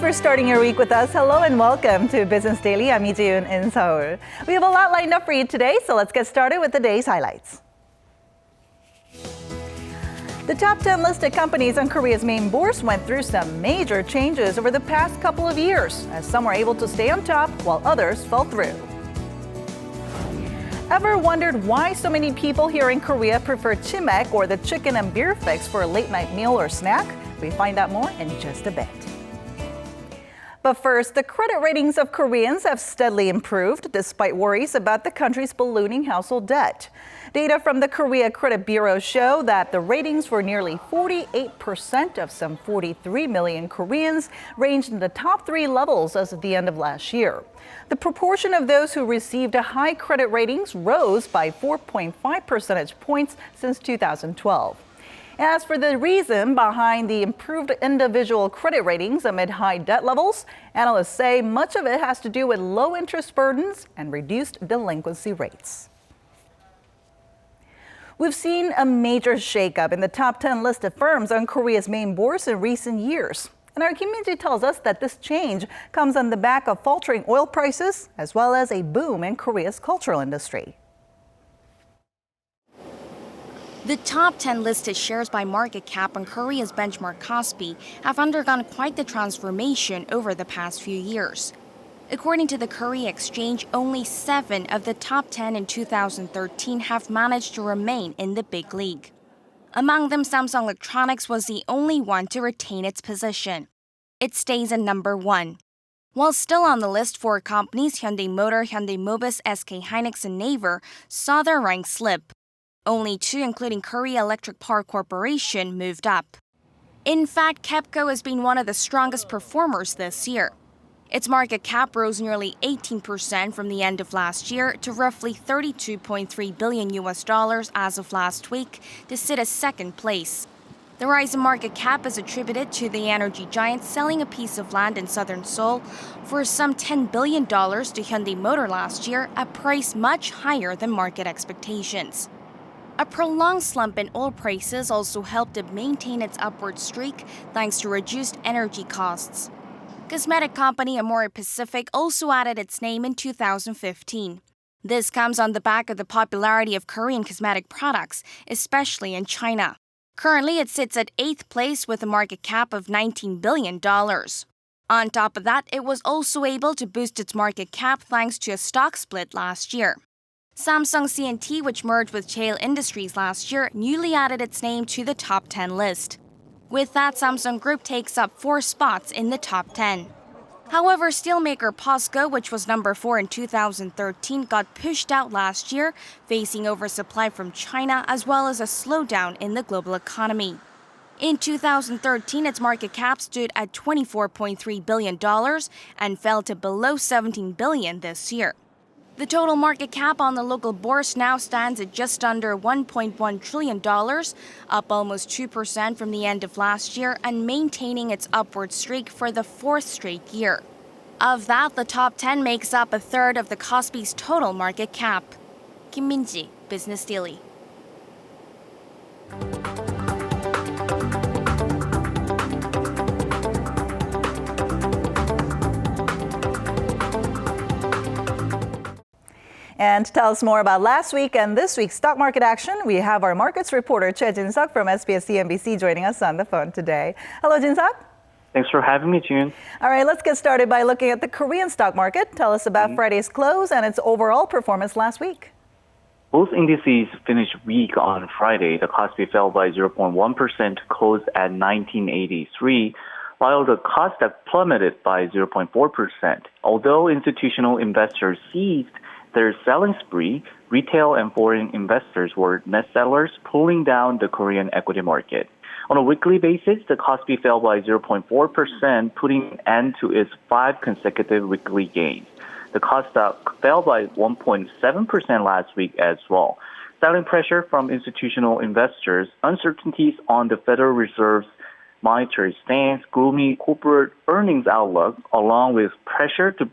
for starting your week with us. Hello and welcome to Business Daily. I'm Lee-Ji-yoon in Seoul. We have a lot lined up for you today, so let's get started with the day's highlights. The top 10 listed companies on Korea's main bourse went through some major changes over the past couple of years, as some were able to stay on top while others fell through. Ever wondered why so many people here in Korea prefer chimek or the chicken and beer fix for a late-night meal or snack? We find out more in just a bit. But first, the credit ratings of Koreans have steadily improved despite worries about the country's ballooning household debt. Data from the Korea Credit Bureau show that the ratings for nearly 48% of some 43 million Koreans ranged in the top 3 levels as of the end of last year. The proportion of those who received a high credit ratings rose by 4.5 percentage points since 2012. As for the reason behind the improved individual credit ratings amid high debt levels, analysts say much of it has to do with low interest burdens and reduced delinquency rates. We've seen a major shakeup in the top 10 listed firms on Korea's main bourse in recent years. And our Kim Min-ji tells us that this change comes on the back of faltering oil prices, as well as a boom in Korea's cultural industry. The top 10 listed shares by market cap on Korea's benchmark Kospi have undergone quite the transformation over the past few years. According to the Korea Exchange, only 7 of the top 10 in 2013 have managed to remain in the big league. Among them, Samsung Electronics was the only one to retain its position. It stays at number 1. While still on the list, 4 companies, Hyundai Motor, Hyundai Mobis, SK Hynix, and Naver, saw their rank slip. Only 2, including Korea Electric Power Corporation, moved up. In fact, KEPCO has been one of the strongest performers this year. Its market cap rose nearly 18% from the end of last year to roughly $32.3 billion as of last week to sit at second place. The rise in market cap is attributed to the energy giant selling a piece of land in southern Seoul for some $10 billion to Hyundai Motor last year, a price much higher than market expectations. A prolonged slump in oil prices also helped it maintain its upward streak thanks to reduced energy costs. Cosmetic company Amore Pacific also added its name in 2015. This comes on the back of the popularity of Korean cosmetic products, especially in China. Currently, it sits at 8th place with a market cap of $19 billion. On top of that, it was also able to boost its market cap thanks to a stock split last year. Samsung C&T, which merged with Cheil Industries last year, newly added its name to the top 10 list. With that, Samsung Group takes up 4 spots in the top 10. However, steelmaker POSCO, which was number 4 in 2013, got pushed out last year, facing oversupply from China as well as a slowdown in the global economy. In 2013, its market cap stood at $24.3 billion and fell to below $17 billion this year. The total market cap on the local bourse now stands at just under $1.1 trillion, up almost 2% from the end of last year and maintaining its upward streak for the 4th straight year. Of that, the top 10 makes up a third of the Kospi's total market cap. Kim Min-ji, Business Daily. And to tell us more about last week and this week's stock market action, we have our markets reporter Choi Jin-seok from SBS CNBC joining us on the phone today. Hello, Jin-seok. Thanks for having me, June. All right, let's get started by looking at the Korean stock market. Tell us about Friday's close and its overall performance last week. Both indices finished weak on Friday. The Kospi fell by 0.1% to close at 1983, while the Kosdaq plummeted by 0.4%. Although institutional investors seized their selling spree, retail and foreign investors were net sellers, pulling down the Korean equity market. On a weekly basis, the Kospi fell by 0.4%, putting an end to its 5 consecutive weekly gains. The Kosdaq fell by 1.7% last week as well. Selling pressure from institutional investors, uncertainties on the Federal Reserve's monetary stance, gloomy corporate earnings outlook, along with pressure to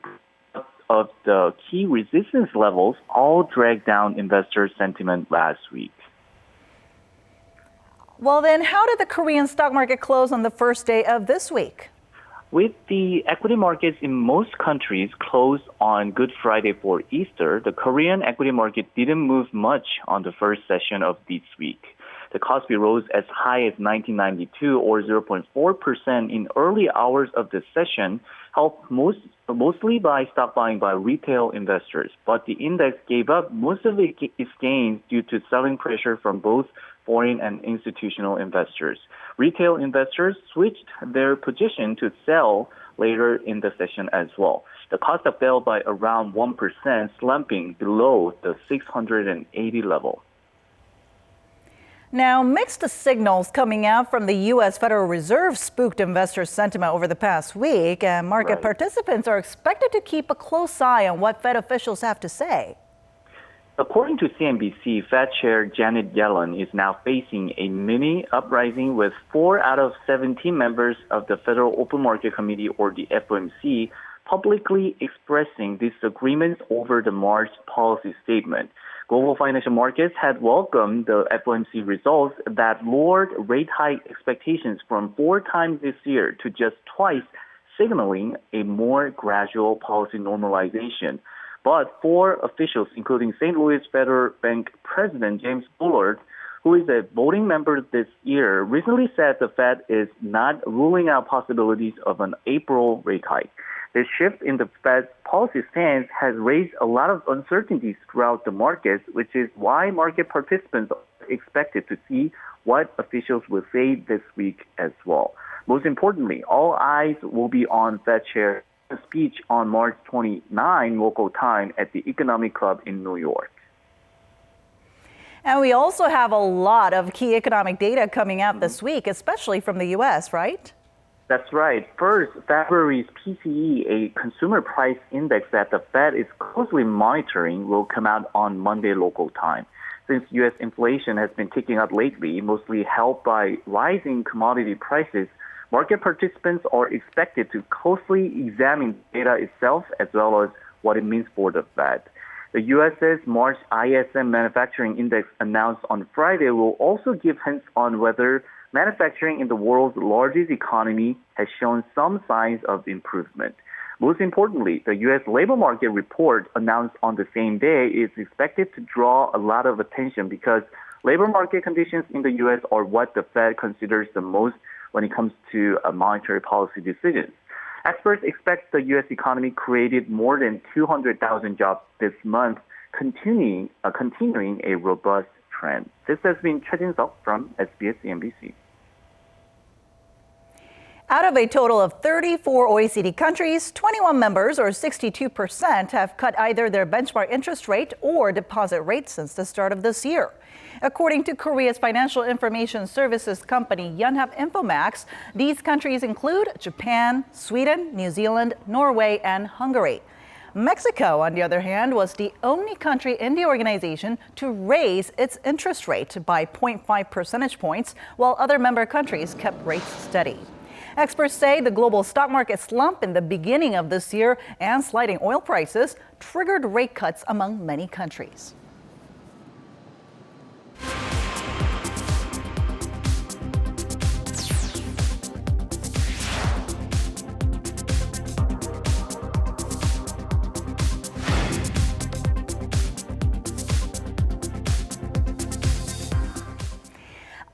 of the key resistance levels all dragged down investor sentiment last week. Well, then, how did the Korean stock market close on the first day of this week? With the equity markets in most countries closed on Good Friday for Easter, the Korean equity market didn't move much on the first session of this week. The Kospi rose as high as 1992 or 0.4% in early hours of the session, helped mostly by stock buying by retail investors. But the index gave up most of its gains due to selling pressure from both foreign and institutional investors. Retail investors switched their position to sell later in the session as well. The Kospi fell by around 1%, slumping below the 680 level. Now, mixed signals coming out from the U.S. Federal Reserve spooked investor sentiment over the past week, and market participants are expected to keep a close eye on what Fed officials have to say. According to CNBC, Fed Chair Janet Yellen is now facing a mini uprising with 4 out of 17 members of the Federal Open Market Committee, or the FOMC, publicly expressing disagreements over the March policy statement. Global financial markets had welcomed the FOMC results that lowered rate hike expectations from 4 times this year to just twice, signaling a more gradual policy normalization. But 4 officials, including St. Louis Federal Bank President James Bullard, who is a voting member this year, recently said the Fed is not ruling out possibilities of an April rate hike. This shift in the Fed's policy stance has raised a lot of uncertainties throughout the markets, which is why market participants are expected to see what officials will say this week as well. Most importantly, all eyes will be on Fed Chair's speech on March 29 local time at the Economic Club in New York. And we also have a lot of key economic data coming out this week, especially from the U.S., right? That's right. First, February's PCE, a consumer price index that the Fed is closely monitoring, will come out on Monday local time. Since U.S. inflation has been ticking up lately, mostly helped by rising commodity prices, market participants are expected to closely examine data itself as well as what it means for the Fed. The U.S.'s March ISM Manufacturing Index announced on Friday will also give hints on whether manufacturing in the world's largest economy has shown some signs of improvement. Most importantly, the U.S. labor market report announced on the same day is expected to draw a lot of attention because labor market conditions in the U.S. are what the Fed considers the most when it comes to monetary policy decisions. Experts expect the U.S. economy created more than 200,000 jobs this month, continuing a robust trend. This has been Choi Jin-seok from SBS CNBC. Out of a total of 34 OECD countries, 21 members, or 62%, have cut either their benchmark interest rate or deposit rate since the start of this year. According to Korea's financial information services company Yonhap Infomax, these countries include Japan, Sweden, New Zealand, Norway, and Hungary. Mexico, on the other hand, was the only country in the organization to raise its interest rate by 0.5 percentage points, while other member countries kept rates steady. Experts say the global stock market slump in the beginning of this year and sliding oil prices triggered rate cuts among many countries.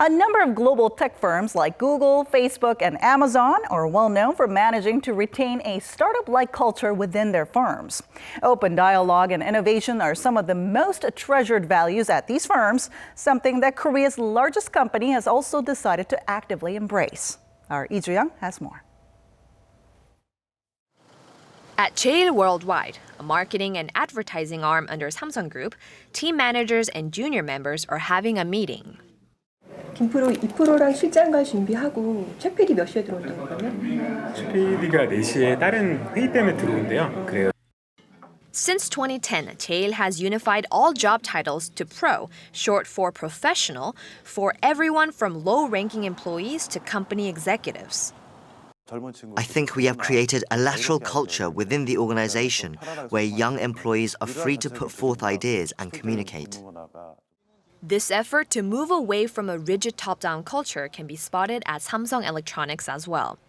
A number of global tech firms like Google, Facebook, and Amazon are well known for managing to retain a startup-like culture within their firms. Open dialogue and innovation are some of the most treasured values at these firms, something that Korea's largest company has also decided to actively embrace. Our Lee Joo-young has more. At 제일 Worldwide, a marketing and advertising arm under Samsung Group, team managers and junior members are having a meeting. 김프로 2%랑 실장과 준비하고 최 PD 몇 시에 들어온다는 거예요? 최 PD가 4시에 다른 회의 때문에 들어온대요. 그래요. Since 2010, 제일 has unified all job titles to pro, short for professional, for everyone from low-ranking employees to company executives. I think we have created a lateral culture within the organization where young employees are free to put forth ideas and communicate. This effort to move away from a rigid top-down culture can be spotted at Samsung Electronics as well.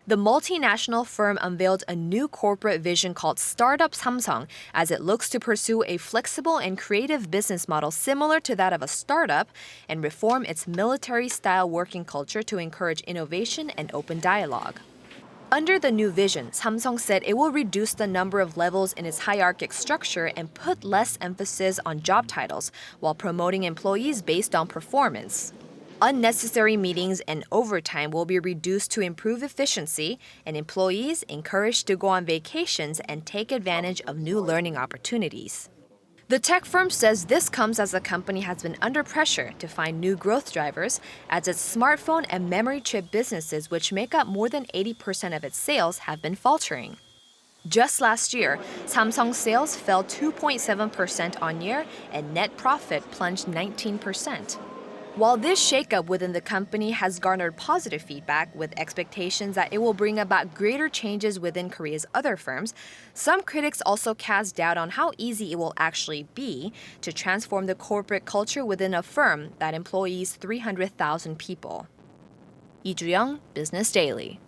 The multinational firm unveiled a new corporate vision called Startup Samsung as it looks to pursue a flexible and creative business model similar to that of a startup and reform its military-style working culture to encourage innovation and open dialogue. Under the new vision, Samsung said it will reduce the number of levels in its hierarchic structure and put less emphasis on job titles while promoting employees based on performance. Unnecessary meetings and overtime will be reduced to improve efficiency, and employees encouraged to go on vacations and take advantage of new learning opportunities. The tech firm says this comes as the company has been under pressure to find new growth drivers, as its smartphone and memory chip businesses, which make up more than 80% of its sales, have been faltering. Just last year, Samsung's sales fell 2.7% on year, and net profit plunged 19%. While this shakeup within the company has garnered positive feedback with expectations that it will bring about greater changes within Korea's other firms, some critics also cast doubt on how easy it will actually be to transform the corporate culture within a firm that employs 300,000 people. Lee Ju-young, Business Daily.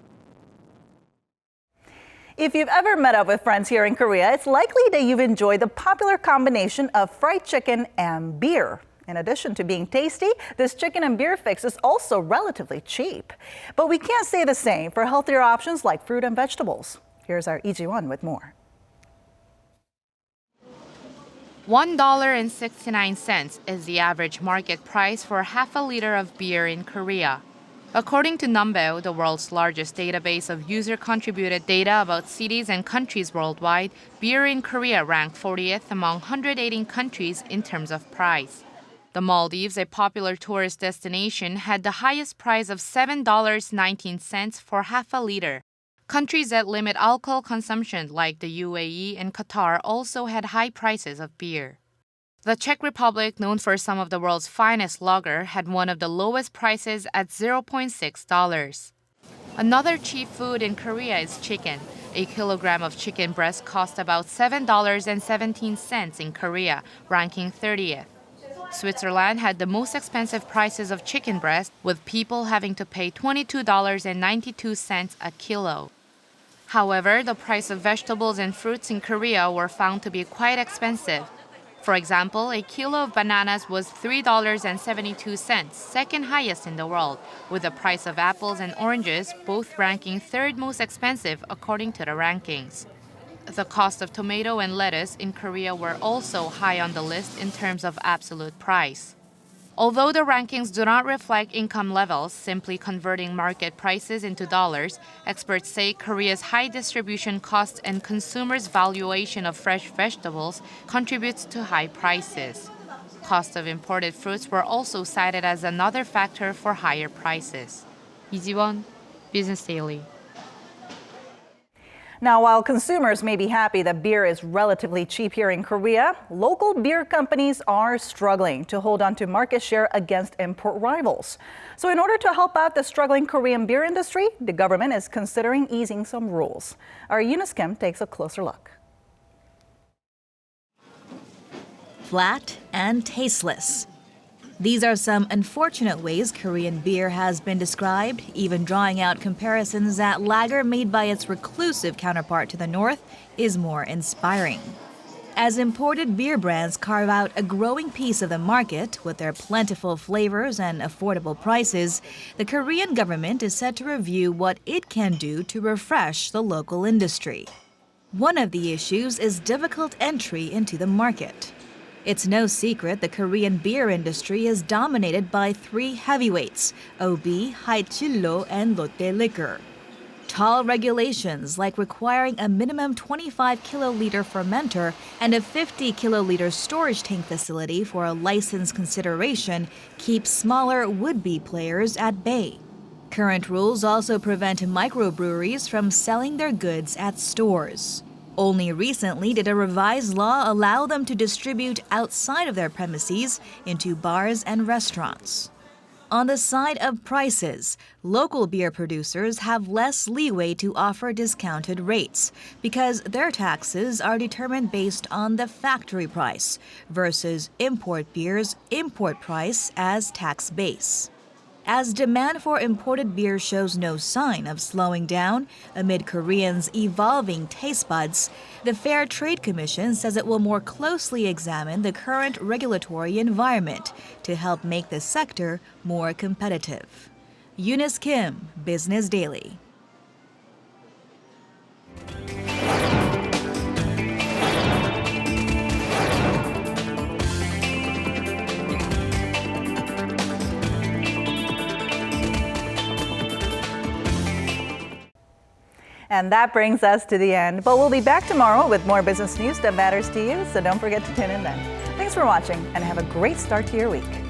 If you've ever met up with friends here in Korea, it's likely that you've enjoyed the popular combination of fried chicken and beer. In addition to being tasty, this chicken and beer fix is also relatively cheap. But we can't say the same for healthier options like fruit and vegetables. Here's our Iji-won with more. $1.69 is the average market price for half a liter of beer in Korea. According to Numbeo, the world's largest database of user-contributed data about cities and countries worldwide, beer in Korea ranked 40th among 118 countries in terms of price. The Maldives, a popular tourist destination, had the highest price of $7.19 for half a liter. Countries that limit alcohol consumption, like the UAE and Qatar, also had high prices of beer. The Czech Republic, known for some of the world's finest lager, had one of the lowest prices at $0.6. Another cheap food in Korea is chicken. A kilogram of chicken breast cost about $7.17 in Korea, ranking 30th. Switzerland had the most expensive prices of chicken breast, with people having to pay $22.92 a kilo. However, the price of vegetables and fruits in Korea were found to be quite expensive. For example, a kilo of bananas was $3.72, second highest in the world, with the price of apples and oranges both ranking third most expensive according to the rankings. The cost of tomato and lettuce in Korea were also high on the list in terms of absolute price. Although the rankings do not reflect income levels, simply converting market prices into dollars, experts say Korea's high distribution costs and consumers' valuation of fresh vegetables contributes to high prices. Cost of imported fruits were also cited as another factor for higher prices. Iji-won, Business Daily. Now, while consumers may be happy that beer is relatively cheap here in Korea, local beer companies are struggling to hold on to market share against import rivals. So in order to help out the struggling Korean beer industry, the government is considering easing some rules. Our Eunice Kim takes a closer look. Flat and tasteless. These are some unfortunate ways Korean beer has been described, even drawing out comparisons that lager made by its reclusive counterpart to the north is more inspiring. As imported beer brands carve out a growing piece of the market with their plentiful flavors and affordable prices, the Korean government is set to review what it can do to refresh the local industry. One of the issues is difficult entry into the market. It's no secret the Korean beer industry is dominated by three heavyweights, OB, Hite, and Lotte liquor. Tall regulations like requiring a minimum 25 kiloliter fermenter and a 50 kiloliter storage tank facility for a license consideration keep smaller would-be players at bay. Current rules also prevent microbreweries from selling their goods at stores. Only recently did a revised law allow them to distribute outside of their premises into bars and restaurants. On the side of prices, local beer producers have less leeway to offer discounted rates because their taxes are determined based on the factory price versus import beer's import price as tax base. as demand for imported beer shows no sign of slowing down amid Koreans' evolving taste buds. The Fair Trade Commission says it will more closely examine the current regulatory environment to help make the sector more competitive. Eunice Kim, Business Daily. And that brings us to the end. But we'll be back tomorrow with more business news that matters to you, so don't forget to tune in then. Thanks for watching and have a great start to your week.